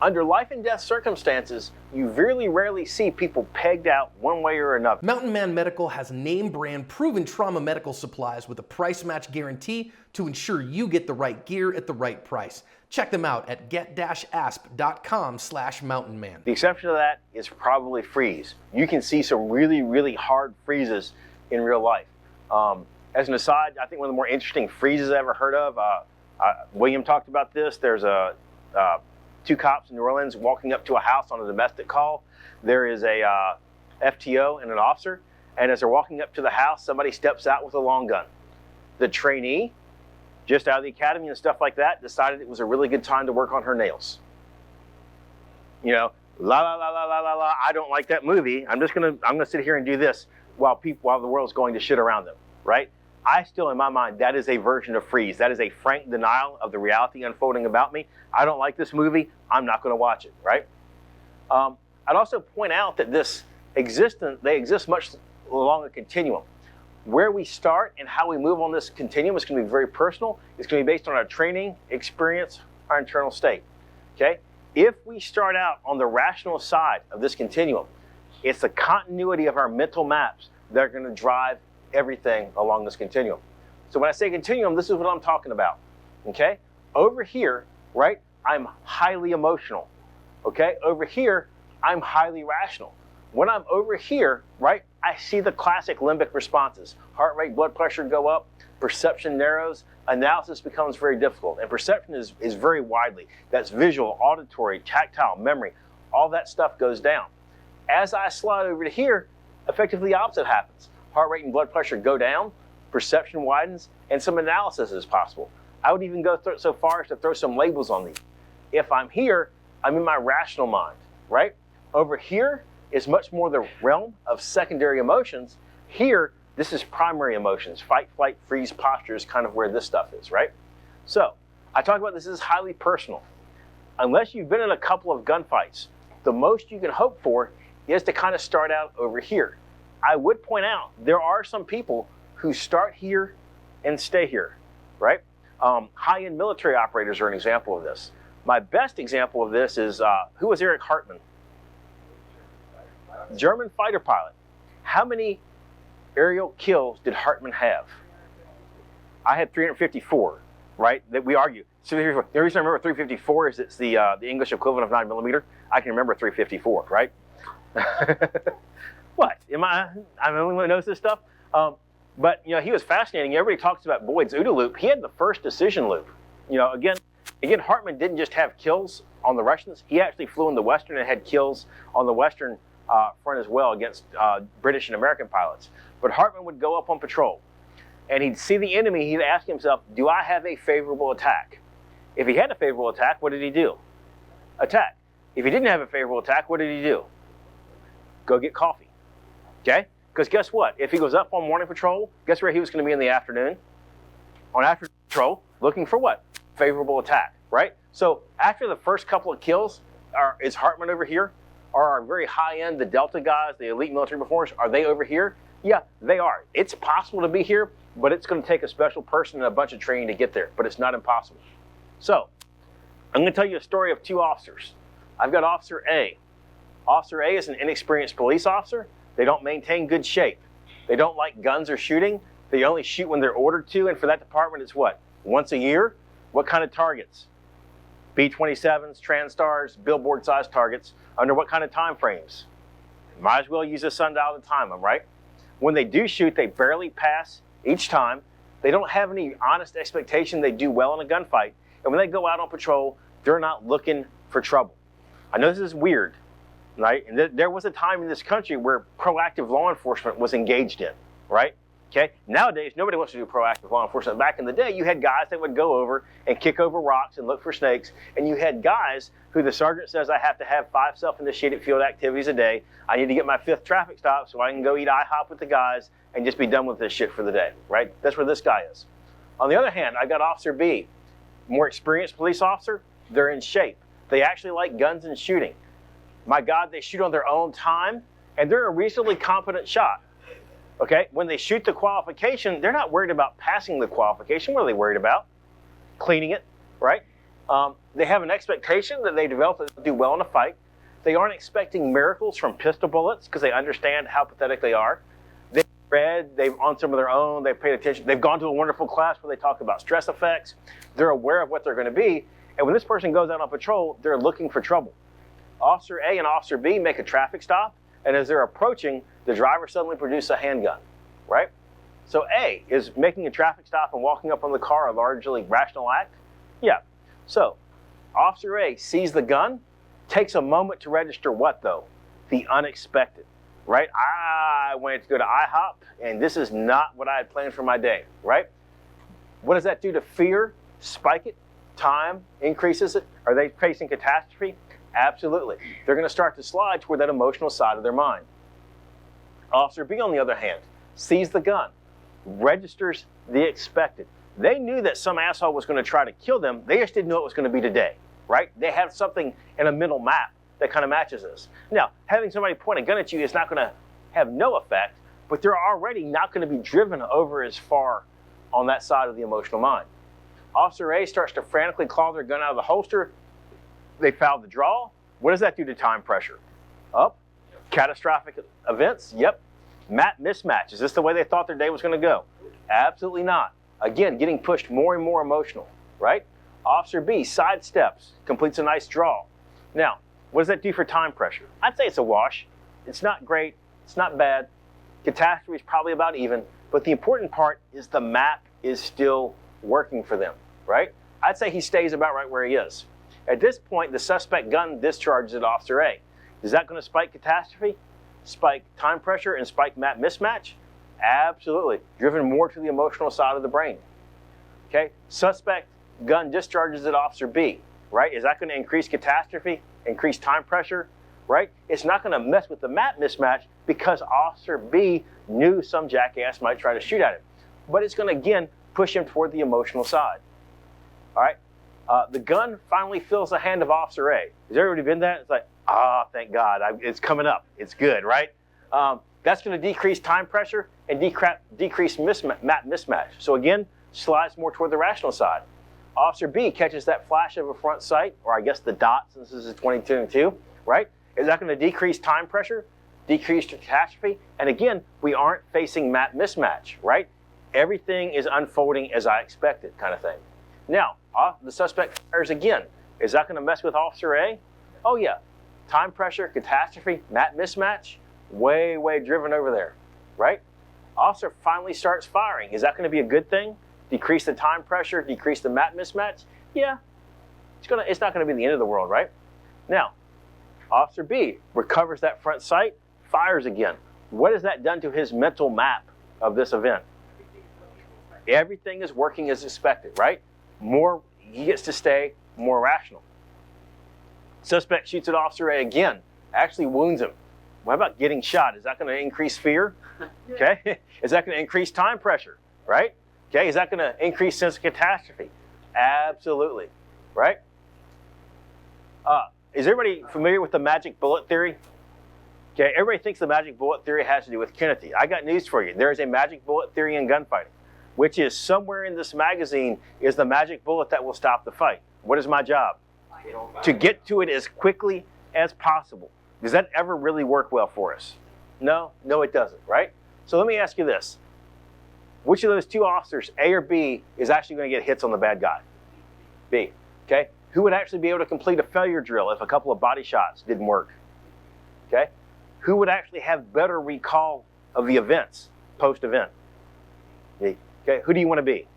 Under life and death circumstances, you very rarely see people pegged out one way or another. Mountain Man Medical has name brand proven trauma medical supplies with a price match guarantee to ensure you get the right gear at the right price. Check them out at get-asp.com/mountainman. The exception to that is probably freeze. You can see some really hard freezes in real life. As an aside, I think one of the more interesting freezes I ever heard of, William talked about this. There's two cops in New Orleans walking up to a house on a domestic call. There is a FTO and an officer, and as they're walking up to the house, somebody steps out with a long gun. The trainee, just out of the academy and stuff like that, decided it was a really good time to work on her nails. You know, la la la la la la la. I don't like that movie. I'm gonna sit here and do this while the world's going to shit around them, right? I still, in my mind, that is a version of freeze. That is a frank denial of the reality unfolding about me. I don't like this movie. I'm not going to watch it, right? I'd also point out that they exist much along a continuum. Where we start and how we move on this continuum is going to be very personal. It's going to be based on our training, experience, our internal state, okay? If we start out on the rational side of this continuum, it's the continuity of our mental maps that are going to drive everything along this continuum. So when I say continuum, this is what I'm talking about, okay? Over here, right, I'm highly emotional, okay? Over here, I'm highly rational. When I'm over here, right, I see the classic limbic responses. Heart rate, blood pressure go up, perception narrows, analysis becomes very difficult, and perception is very widely. That's visual, auditory, tactile, memory, all that stuff goes down. As I slide over to here, effectively the opposite happens. Heart rate and blood pressure go down, perception widens, and some analysis is possible. I would even go so far as to throw some labels on these. If I'm here, I'm in my rational mind, right? Over here is much more the realm of secondary emotions. Here, this is primary emotions. Fight, flight, freeze posture is kind of where this stuff is, right? So, I talk about this as highly personal. Unless you've been in a couple of gunfights, the most you can hope for is to kind of start out over here. I would point out, there are some people who start here and stay here, right? High-end military operators are an example of this. My best example of this is, who was Eric Hartmann? German fighter pilot. How many aerial kills did Hartmann have? I had 354, right? That we argue. So the reason I remember 354 is it's the English equivalent of 9mm. I can remember 354, right? What? I'm the only one who knows this stuff? But, you know, he was fascinating. Everybody talks about Boyd's OODA loop. He had the first decision loop. You know, again, Hartmann didn't just have kills on the Russians. He actually flew in the Western and had kills on the Western front as well against British and American pilots. But Hartmann would go up on patrol, and he'd see the enemy. He'd ask himself, do I have a favorable attack? If he had a favorable attack, what did he do? Attack. If he didn't have a favorable attack, what did he do? Go get coffee. Okay? Because guess what? If he goes up on morning patrol, guess where he was going to be in the afternoon? On afternoon patrol, looking for what? Favorable attack, right? So after the first couple of kills, is Hartmann over here? Are our very high-end, the Delta guys, the elite military performers, are they over here? Yeah, they are. It's possible to be here, but it's going to take a special person and a bunch of training to get there, but it's not impossible. So, I'm going to tell you a story of two officers. I've got Officer A. Officer A is an inexperienced police officer. They don't maintain good shape. They don't like guns or shooting. They only shoot when they're ordered to, and for that department, it's what? Once a year? What kind of targets? B-27s, Transtars, billboard-sized targets. Under what kind of time frames? Might as well use a sundial to time them, right? When they do shoot, they barely pass each time. They don't have any honest expectation they do well in a gunfight. And when they go out on patrol, they're not looking for trouble. I know this is weird, right? And there was a time in this country where proactive law enforcement was engaged in, right? Okay. Nowadays, nobody wants to do proactive law enforcement. Back in the day, you had guys that would go over and kick over rocks and look for snakes. And you had guys who the sergeant says, I have to have 5 self-initiated field activities a day. I need to get my 5th traffic stop so I can go eat IHOP with the guys and just be done with this shit for the day, right? That's where this guy is. On the other hand, I got Officer B, more experienced police officer. They're in shape. They actually like guns and shooting. My God, they shoot on their own time, and they're a reasonably competent shot. Okay, when they shoot the qualification, they're not worried about passing the qualification. What are they worried about? Cleaning it, right? They have an expectation that they develop that they'll do well in a fight. They aren't expecting miracles from pistol bullets because they understand how pathetic they are. They've read, they've on some of their own, they've paid attention. They've gone to a wonderful class where they talk about stress effects. They're aware of what they're going to be. And when this person goes out on patrol, they're looking for trouble. Officer A and Officer B make a traffic stop, and as they're approaching, the driver suddenly produces a handgun, right? So A, is making a traffic stop and walking up on the car a largely rational act? Yeah. So Officer A sees the gun, takes a moment to register what though? The unexpected, right? I went to go to IHOP, and this is not what I had planned for my day, right? What does that do to fear? Spike it? Time increases it? Are they facing catastrophe? Absolutely. They're going to start to slide toward that emotional side of their mind. Officer B, on the other hand, sees the gun, registers the expected. They knew that some asshole was going to try to kill them. They just didn't know it was going to be today, right? They have something in a mental map that kind of matches this. Now, having somebody point a gun at you is not going to have no effect, but they're already not going to be driven over as far on that side of the emotional mind. Officer A starts to frantically claw their gun out of the holster. They foul the draw. What does that do to time pressure? Up. Catastrophic events? Yep. Map mismatch. Is this the way they thought their day was going to go? Absolutely not. Again, getting pushed more and more emotional, right? Officer B sidesteps, completes a nice draw. Now, what does that do for time pressure? I'd say it's a wash. It's not great. It's not bad. Catastrophe is probably about even. But the important part is the map is still working for them, right? I'd say he stays about right where he is. At this point, the suspect gun discharges at Officer A. Is that going to spike catastrophe, spike time pressure, and spike map mismatch? Absolutely. Driven more to the emotional side of the brain. Okay? Suspect gun discharges at Officer B, right? Is that going to increase catastrophe, increase time pressure, right? It's not going to mess with the map mismatch because Officer B knew some jackass might try to shoot at him. But it's going to, again, push him toward the emotional side. All right? The gun finally fills the hand of Officer A. Has everybody been that? It's like, thank God, it's coming up. It's good, right? That's going to decrease time pressure and decrease map mismatch. So again, slides more toward the rational side. Officer B catches that flash of a front sight, or I guess the dot, since this is 22, right? Is that going to decrease time pressure, decrease catastrophe? And again, we aren't facing map mismatch, right? Everything is unfolding as I expected, kind of thing. Now, the suspect fires again. Is that going to mess with Officer A? Oh yeah. Time pressure, catastrophe, map mismatch, way, way driven over there, right? Officer finally starts firing. Is that going to be a good thing? Decrease the time pressure, decrease the map mismatch? Yeah. It's not going to be the end of the world, right? Now, Officer B recovers that front sight, fires again. What has that done to his mental map of this event? Everything is working as expected, right? He gets to stay more rational. Suspect shoots at Officer A again, actually wounds him. What about getting shot? Is that going to increase fear? Okay. Is that going to increase time pressure, right? Okay. Is that going to increase sense of catastrophe? Absolutely, right? Is everybody familiar with the magic bullet theory? Okay, everybody thinks the magic bullet theory has to do with Kennedy. I got news for you. There is a magic bullet theory in gunfighting, which is somewhere in this magazine is the magic bullet that will stop the fight. What is my job? To get to it as quickly as possible. Does that ever really work well for us? No, it doesn't, right? So let me ask you this. Which of those two officers, A or B, is actually going to get hits on the bad guy? B, okay? Who would actually be able to complete a failure drill if a couple of body shots didn't work? Okay? Who would actually have better recall of the events post-event? B. Okay, who do you want to be?